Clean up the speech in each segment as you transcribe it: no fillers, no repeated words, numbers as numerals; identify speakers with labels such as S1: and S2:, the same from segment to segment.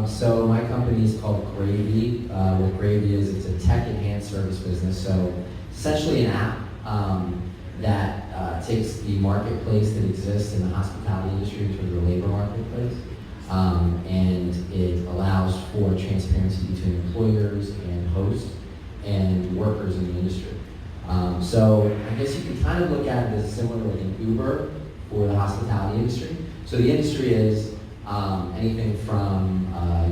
S1: So my company is called Gravy. What Gravy is, it's a tech-enhanced service business. So essentially an app that takes the marketplace that exists in the hospitality industry, which is the labor marketplace, and it allows for transparency between employers and hosts and workers in the industry. So I guess you can kind of look at it as similar like an Uber for the hospitality industry. So the industry is anything from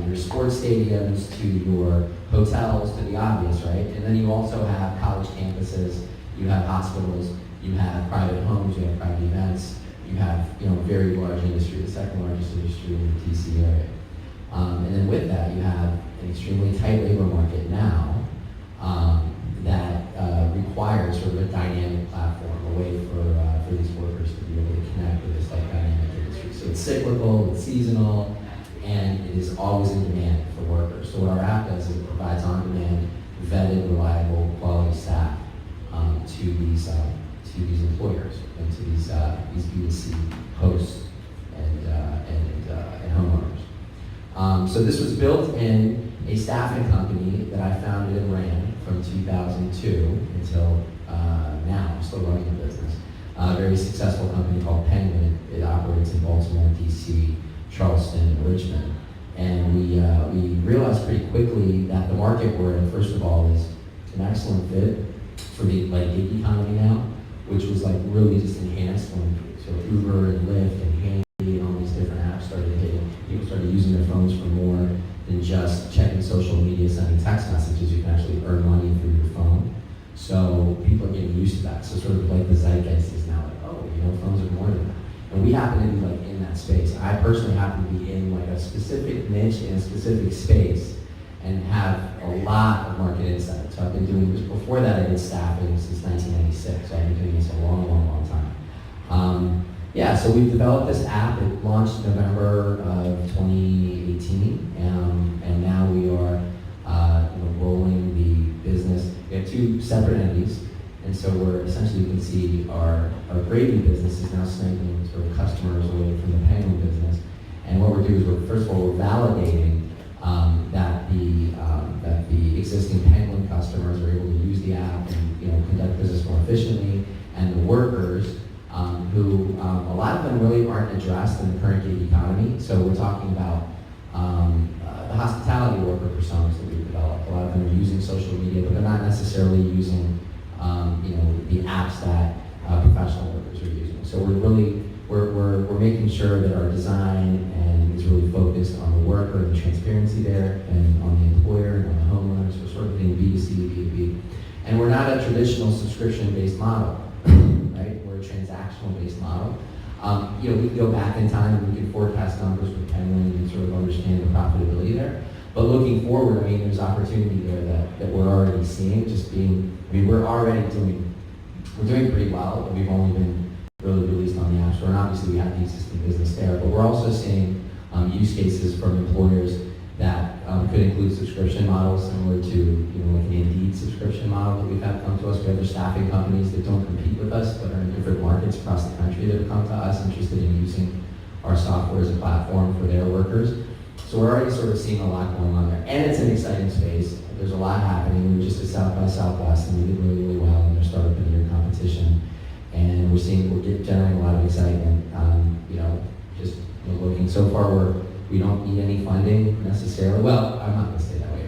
S1: your sports stadiums to your hotels to the obvious, right? And then you also have college campuses, you have hospitals, you have private homes, you have private events, you have very large industry, the second largest industry in the DC area. And then with that, you have an extremely tight labor market now that requires sort of a dynamic platform, a way for these workers to be able to connect with this like dynamic industry. So it's cyclical, it's seasonal, and it is always in demand for workers. So what our app does is it provides on-demand, vetted, reliable, quality staff to these employers and to these B2C hosts and homeowners. So this was built in a staffing company that I founded and ran from 2002 until now. I'm still running the business. A very successful company called Penguin. It operates in Baltimore, DC, Charleston, and Richmond. And we realized pretty quickly that the market we're in, first of all, is an excellent fit for the gig economy now, which was really just enhanced when Uber and Lyft and Handy and all these different apps started hitting. People started using their phones for more than just checking social media, sending text messages. You can actually earn money through your phone. So people are getting used to that. So sort of the zeitgeist is now phones are more than that. And we happen to be in that space. I personally happen to be in a specific niche in a specific space and have a lot of market insight. So I've been doing this. Before that, I did staffing since 1996. So I've been doing this a long, long, long time. So we've developed this app. It launched November of 2018, and now we are rolling the business. We have two separate entities, and so we're essentially, you can see our Gravy business is now sniping sort of customers away from the Penguin business. And what we're doing is first of all, we're validating that the existing Penguin customers are able to use the app and conduct business more efficiently, and the workers who a lot of them really aren't addressed in the current gig economy. So we're talking about the hospitality worker personas that we've developed. A lot of them are using social media, but they're not necessarily using the apps that professional workers are using. So we're making sure that our design is really focused on the worker and the transparency there, and on the employer and on the homeowners. We're sort of being B2C to B2B. And we're not a traditional subscription-based model, right? We're a transactional-based model. We can go back in time and we can forecast numbers with Penguin and sort of understand the profitability there. But looking forward, there's opportunity there that we're already seeing. We're doing pretty well, but we've only been really released on the App Store. And obviously we have the existing business there, but we're also seeing use cases from employers that could include subscription models similar to an Indeed subscription model that we've had come to us. We have other staffing companies that don't compete with us but are in different markets across the country that have come to us interested in using our software as a platform for their workers. So we're already sort of seeing a lot going on there. And it's an exciting space. There's a lot happening. We were just at South by Southwest and we did really, really well in their startup and year competition. And we're generating a lot of excitement. Looking so far, we don't need any funding necessarily. Well, I'm not going to say that way.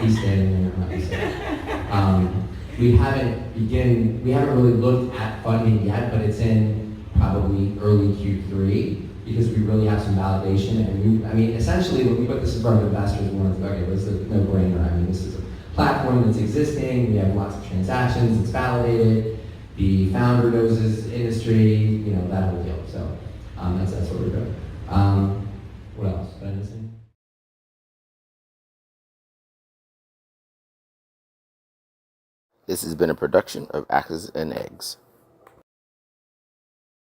S1: He's standing there. I'm not going to say that. We haven't really looked at funding yet, but it's in probably early Q3 because we really have some validation. And essentially, when we put this in front of investors, we wanted to, okay, this is a no-brainer. This is a platform that's existing. We have lots of transactions. It's validated. The founder knows his industry. That whole deal. So that's what we're doing. What else? Did I miss anything?
S2: This has been a production of Axes and Eggs.